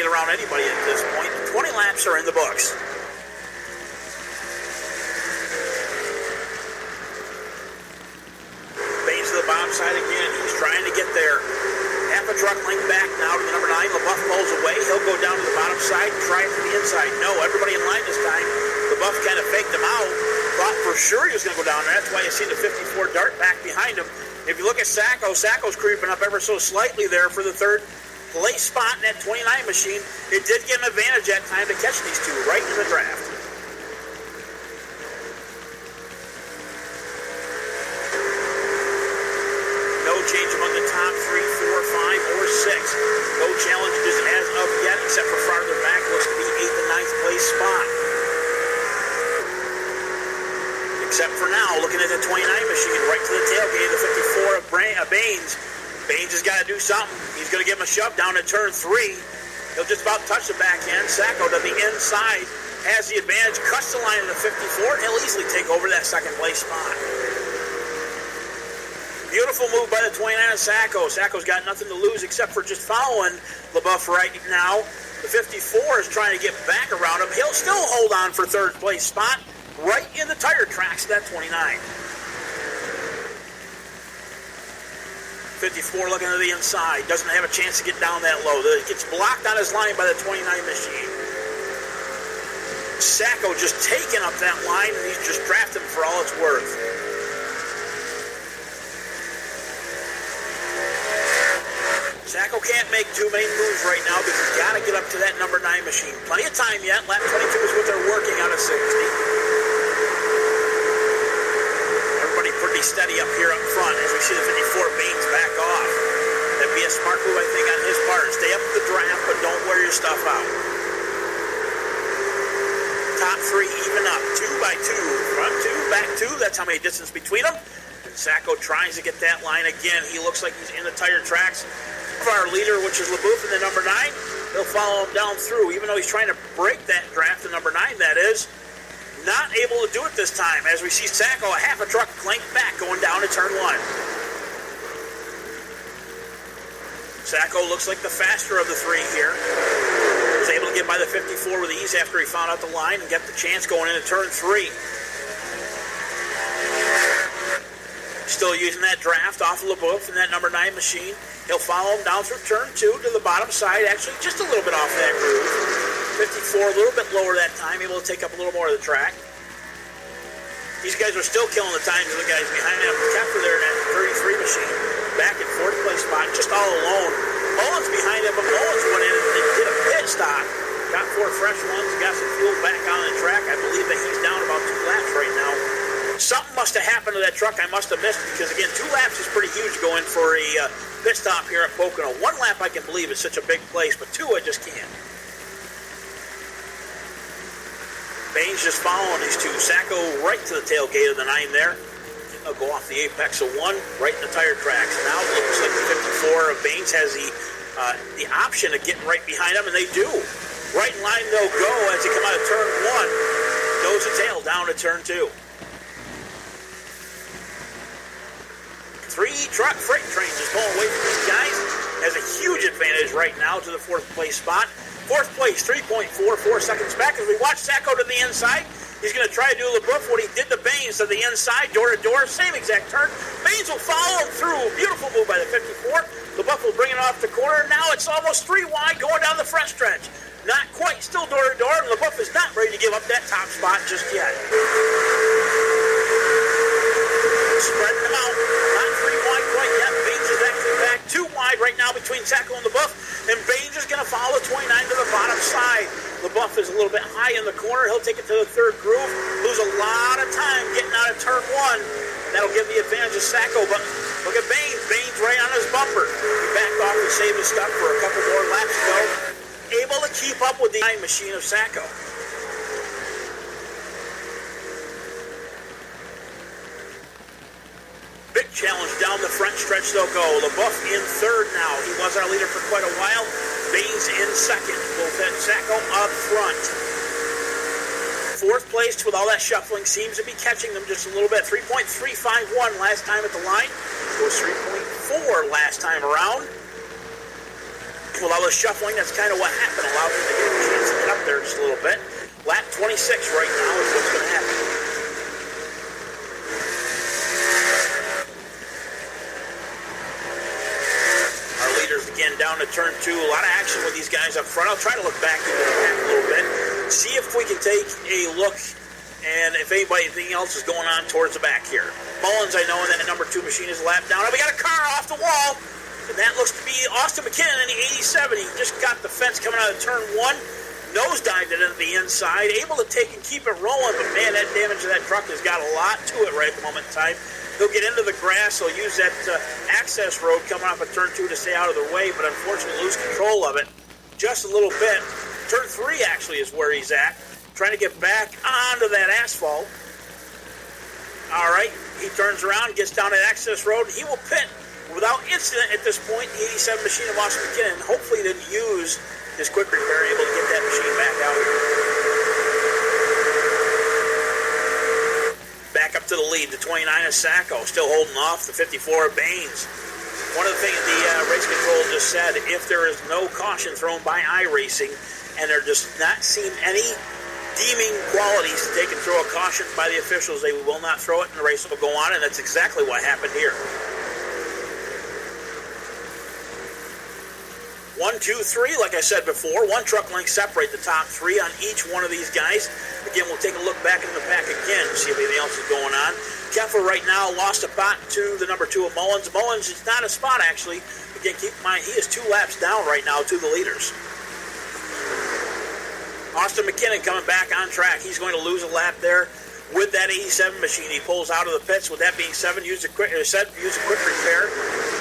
get around anybody at this point. 20 laps are in the books. Baines to the bottom side again. He's trying to get there. Half a truck length back now to the number 9. LaBeouf pulls away. He'll go down to the bottom side and try it to the inside. No, everybody in line this time. LaBeouf kind of faked him out. Thought for sure he was going to go down there. That's why you see the 54 dart back behind him. If you look at Sacco's creeping up ever so slightly there for the third place spot in that 29 machine. It did give him advantage that time to catch these two right in the draft. No change among the top 3, 4, 5, or 6. No challenges as of yet, except for farther back. Looks to be 8th and 9th place spot. Except for now, looking at the 29 machine, right to the tailgate of the 54 of Baines. Baines has got to do something. He's going to give him a shove down to turn 3. He'll just about touch the back end. Sacco to the inside has the advantage, cuts the line of the 54, and he'll easily take over that second place spot. Beautiful move by the 29 of Sacco. Sacco's got nothing to lose except for just following LaBeouf right now. The 54 is trying to get back around him. He'll still hold on for third place spot right in the tire tracks of that 29. 54 looking to the inside. Doesn't have a chance to get down that low. It gets blocked on his line by the 29 machine. Sacco just taking up that line, and he's just drafting for all it's worth. Sacco can't make too many moves right now because he's got to get up to that number 9 machine. Plenty of time yet. Lap 22 is what they're working out of 60. Everybody pretty steady up here up front as we see the 54 Baines back off. That'd be a smart move, I think, on his part. Stay up with the draft, but don't wear your stuff out. Top 3 even up. 2 by 2. Front 2, back 2. That's how many distance between them. And Sacco tries to get that line again. He looks like he's in the tire tracks. Our leader, which is LaBeouf, and the number 9, he'll follow him down through, even though he's trying to break that draft, the number 9, that is. Not able to do it this time, as we see Sacco a half a truck length back going down to turn 1. Sacco looks like the faster of the 3 here. Was able to get by the 54 with ease after he found out the line and get the chance going into turn 3. Still using that draft off of LaBeouf and that number 9 machine. He'll follow him down through turn 2 to the bottom side, actually just a little bit off that groove. 54, a little bit lower that time, able to take up a little more of the track. These guys are still killing the times of the guys behind him. Kepler there in that 33 machine, back at 4th place spot, just all alone. Mullins behind him, but Mullins went in and did a pit stop. Got 4 fresh ones, got some fuel back on the track. I believe that he's down about 2 laps right now. Something must have happened to that truck I must have missed because, again, 2 laps is pretty huge going for a pit stop here at Pocono. 1 lap I can believe is such a big place, but 2 I just can't. Baines just following these 2. Sacco right to the tailgate of the 9 there. He'll go off the apex of 1 right in the tire tracks. Now it looks like the 54 of Baines has the option of getting right behind him, and they do. Right in line they'll go as they come out of turn 1. Nose to tail down to turn 2. 3 truck freight trains just pulling away from these guys. Has a huge advantage right now to the 4th place spot. 4th place, 3.44 seconds back as we watch Sacco to the inside. He's going to try to do LaBeouf what he did to Baines to the inside, door to door, same exact turn. Baines will follow him through. Beautiful move by the 54. LaBeouf will bring it off the corner. Now it's almost 3 wide going down the front stretch. Not quite, still door to door, and LaBeouf is not ready to give up that top spot just yet. Spreading them out. Not 3 wide quite yet. Baines is actually back 2 wide right now between Sacco and LaBeouf. And Baines is going to follow 29 to the bottom side. LaBeouf is a little bit high in the corner. He'll take it to the 3rd groove. Lose a lot of time getting out of turn 1. That'll give the advantage to Sacco. But look at Baines. Baines right on his bumper. He backed off and saved his stuff for a couple more laps to go. Able to keep up with the 9 machine of Sacco. Big challenge down the front stretch they'll go. LaBeouf in 3rd now. He was our leader for quite a while. Baines in 2nd. Both then Sacco up front. 4th place with all that shuffling seems to be catching them just a little bit. 3.351 last time at the line. It was 3.4 last time around. with all the shuffling, that's kind of what happened. Allowed him to get a chance to get up there just a little bit. Lap 26 right now is what's going to happen. Our leaders again down to turn 2. A lot of action with these guys up front. I'll try to look back into the pack a little bit. See if we can take a look and if anything else is going on towards the back here. Mullins, I know, and then the number 2 machine is lapped down. And we got a car off the wall. And that looks to be Austin McKinnon in the 87. He just got the fence coming out of turn 1. Nosedived it into the inside. Able to take and keep it rolling. But, man, that damage to that truck has got a lot to it right at the moment in time. He'll get into the grass. He'll use that access road coming off of turn 2 to stay out of the way. But, unfortunately, lose control of it just a little bit. Turn 3, actually, is where he's at. Trying to get back onto that asphalt. All right. He turns around, gets down that access road. He will pit without incident at this point. The 87 machine of Austin McKinnon hopefully didn't use his quick repair, able to get that machine back out. Back up to the lead. The 29 of Sacco still holding off. The 54 of Baines. One of the things the race control just said, if there is no caution thrown by iRacing and there does not seem any deeming qualities to take and throw a caution by the officials, they will not throw it and the race will go on, and that's exactly what happened here. 1, 2, 3, like I said before, 1 truck length separate the top 3 on each one of these guys. Again, we'll take a look back into the pack again to see if anything else is going on. Keffer right now lost a spot to the number 2 of Mullins. Mullins is not a spot, actually. Again, keep in mind, he is 2 laps down right now to the leaders. Austin McKinnon coming back on track. He's going to lose a lap there with that 87 machine. He pulls out of the pits. With that being said, use a quick repair.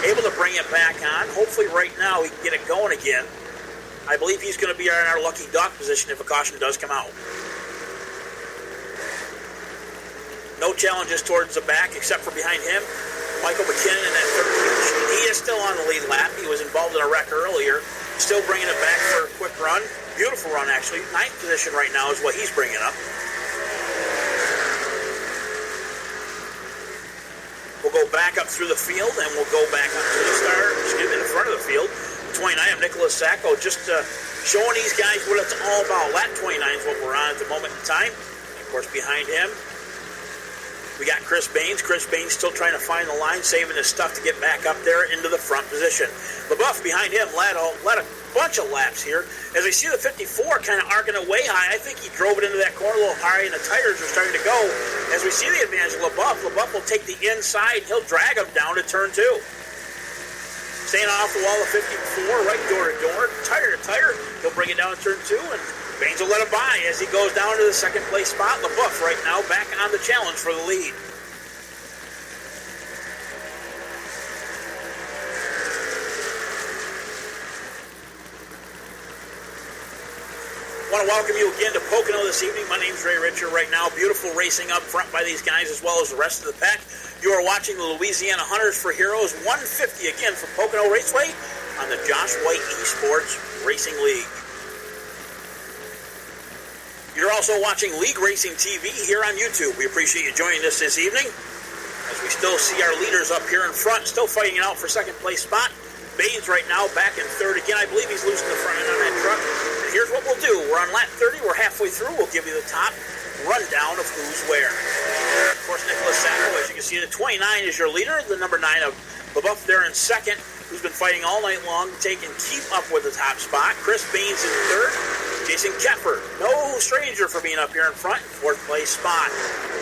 Able to bring it back on. Hopefully right now he can get it going again. I believe he's going to be in our lucky dog position if a caution does come out. No challenges towards the back except for behind him. Michael McKinnon in that 13 machine. He is still on the lead lap. He was involved in a wreck earlier. Still bringing it back for a quick run. Beautiful run, actually. 9th position right now is what he's bringing up. We'll go back up through the field, and we'll go back up to the start. In the front of the field. 29 of Nicholas Sacco, just showing these guys what it's all about. Lap 29 is what we're on at the moment in time. And of course, behind him, we got Chris Baines. Chris Baines still trying to find the line, saving his stuff to get back up there into the front position. LaBeouf behind him led a bunch of laps here. As we see the 54 kind of arcing away high, I think he drove it into that corner a little high, and the tires are starting to go. As we see the advantage of LaBeouf, LaBeouf will take the inside. He'll drag him down to turn 2. Staying off the wall of 54, right door to door, tire to tire. He'll bring it down to turn 2, and Baines will let him by as he goes down to the second place spot. LaBeouf right now back on the challenge for the lead. I want to welcome you again to Pocono this evening. My name's Ray Richer right now. Beautiful racing up front by these guys as well as the rest of the pack. You are watching the Louisiana Hunters for Heroes 150 again from Pocono Raceway on the Josh White eSports Racing League. You're also watching League Racing TV here on YouTube. We appreciate you joining us this evening as we still see our leaders up here in front, still fighting it out for second place spot. Baines right now back in third again. I believe he's losing the front end on that truck. And here's what we'll do. We're on lap 30. We're halfway through. We'll give you the top rundown of who's where. Of course, Nicholas Sacco, as you can see, the 29 is your leader. The number 9 of LaBeouf there in second, who's been fighting all night long to take and keep up with the top spot. Chris Baines in third. Jason Keffer, no stranger for being up here in front, fourth place spot.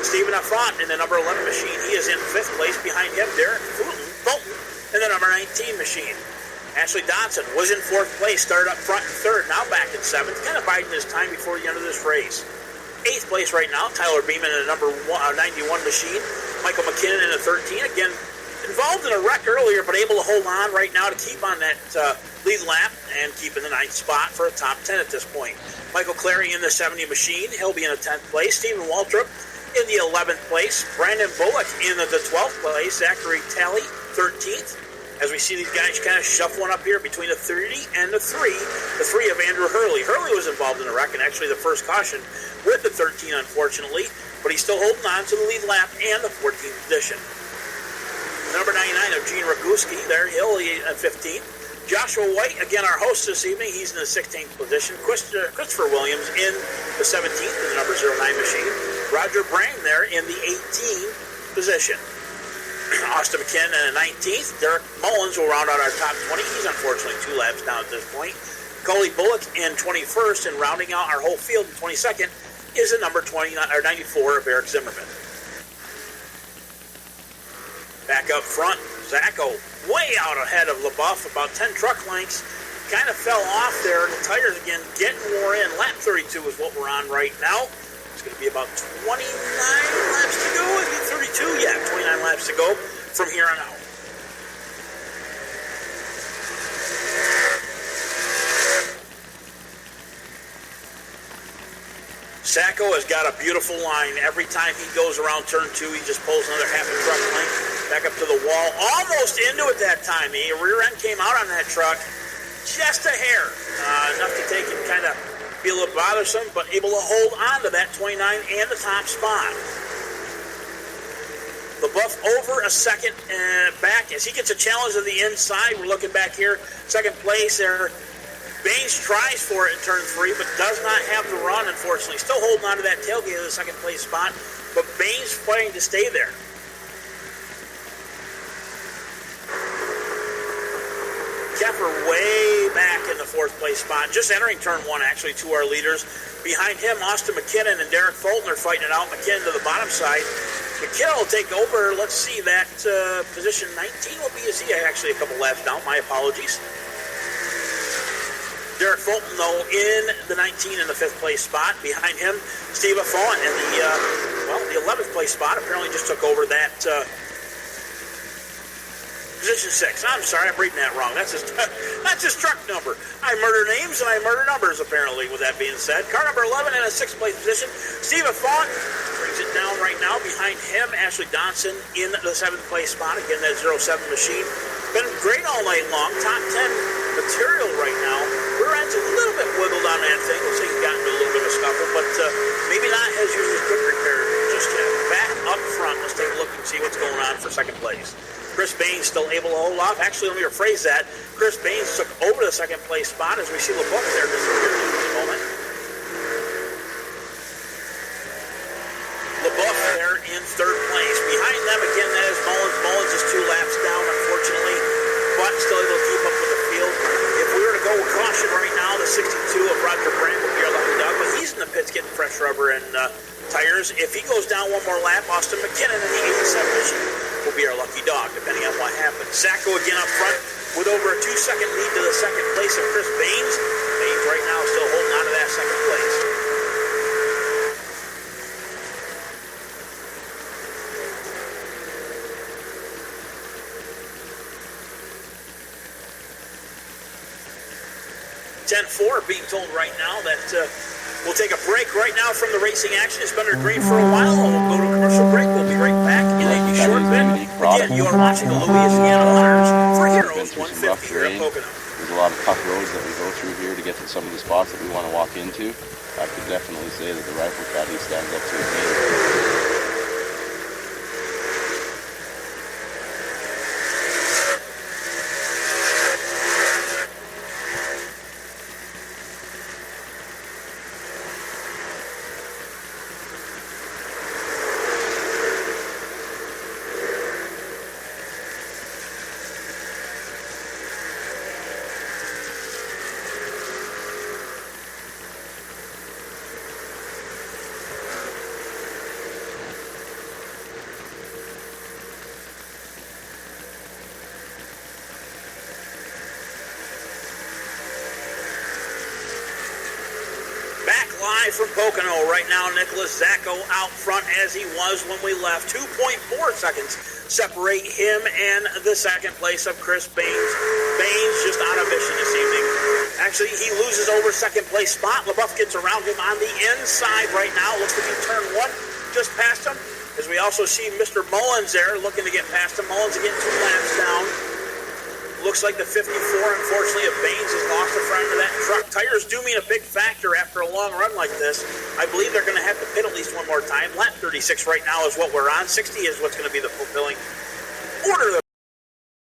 Stephen Affront in the number 11 machine. He is in fifth place. Behind him, Derek Fulton in the number 19 machine. Ashley Dodson was in fourth place, started up front in third, now back in seventh, kind of biding his time before the end of this race. Eighth place right now, Tyler Beeman in the number 91 machine. Michael McKinnon in the 13. Again, involved in a wreck earlier, but able to hold on right now to keep on that lead lap and keep in the 9th spot for a top 10 at this point. Michael Clary in the 70 machine. He'll be in the 10th place. Stephen Waltrip in the 11th place. Brandon Bullock in the 12th place. Zachary Talley, 13th. As we see these guys kind of shuffling up here between the 30 and the 3. The 3 of Andrew Hurley. Hurley was involved in the wreck and actually the first caution with the 13, unfortunately. But he's still holding on to the lead lap and the 14th position. Number 99 of Gene Roguski. There, he'll be at 15th. Joshua White, again, our host this evening, he's in the 16th position. Christopher Williams in the 17th in the number 09 machine. Roger Brang there in the 18th position. Austin McKinnon in the 19th. Derek Mullins will round out our top 20. He's unfortunately 2 laps down at this point. Coley Bullock in 21st, and rounding out our whole field in 22nd is the number 94 of Eric Zimmerman. Back up front, Zacco way out ahead of LaBeouf, about 10 truck lengths. Kind of fell off there. The tires again getting wore in. Lap 32 is what we're on right now. It's going to be about 29 laps to go. Is it 32? Yeah, 29 laps to go from here on out. Sacco has got a beautiful line. Every time he goes around turn 2, he just pulls another half a truck length back up to the wall. Almost into it that time. The rear end came out on that truck just a hair. Enough to take it kind of be a little bothersome, but able to hold on to that 29 and the top spot. LaBeouf over a second back as he gets a challenge on the inside. We're looking back here. Second place there. Baines tries for it in turn 3, but does not have the run, unfortunately. Still holding on to that tailgate of the second place spot, but Baines fighting to stay there. Keffer way back in the 4th place spot, just entering turn 1, actually, to our leaders. Behind him, Austin McKinnon and Derek Fulton are fighting it out. McKinnon to the bottom side. McKinnon will take over. Let's see, that position 19 will be actually a couple laps down. My apologies. Derek Fulton, though, in the 19 in the 5th place spot. Behind him, Steve Affon in the 11th place spot. Apparently just took over that position 6. I'm sorry, I'm reading that wrong. That's his truck number. I murder names and I murder numbers, apparently, with that being said. Car number 11 in a 6th place position. Steve Affon brings it down right now. Behind him, Ashley Donson in the 7th place spot. Again, that 07 machine. Been great all night long. Top 10 material right now. Rear end's a little bit wiggled on that thing. Looks like he's gotten into a little bit of scuffle, but maybe not has used his quick repair just yet. Back up front, let's take a look and see what's going on for second place. Chris Baines still able to hold off. Actually, let me rephrase that. Chris Baines took over the second place spot as we see LaBeouf there disappear in this moment. LaBeouf there in 3rd place. Behind them, again, that is Mullins. Mullins is 2 laps down, unfortunately, but still able to keep up with the field. If we were to go with caution right now, the 62 of Roger Brand would be our lucky dog, but he's in the pits getting fresh rubber and tires. If he goes down one more lap, Austin McKinnon in the 87 machine will be our lucky dog, depending on what happens. Sacco again up front with over a 2-second lead to the second place of Chris Baines. Baines right now still holding on to that second place. Being told right now that we'll take a break right now from the racing action. It's been under green for a while. We'll go to a commercial break. We'll be right back in a short bit. Again, you are watching the Louisiana Hunters for Heroes 150 here at Pocono. There's a lot of tough roads that we go through here to get to some of the spots that we want to walk into. I could definitely say that the Rifle Caddy stands up to his name. Live from Pocono right now, Nicholas Zacco out front as he was when we left. 2.4 seconds separate him and the second place of Chris Baines. Baines just on a mission this evening. Actually, he loses over second place spot. LaBeouf gets around him on the inside right now. Looks to be turn 1 just past him. As we also see Mr. Mullins there looking to get past him. Mullins again 2 laps down. Looks like the 54, unfortunately, of Baines has lost the front of that truck. Tires do mean a big factor after a long run like this. I believe they're going to have to pit at least one more time. Lap 36 right now is what we're on. 60 is what's going to be the fulfilling order.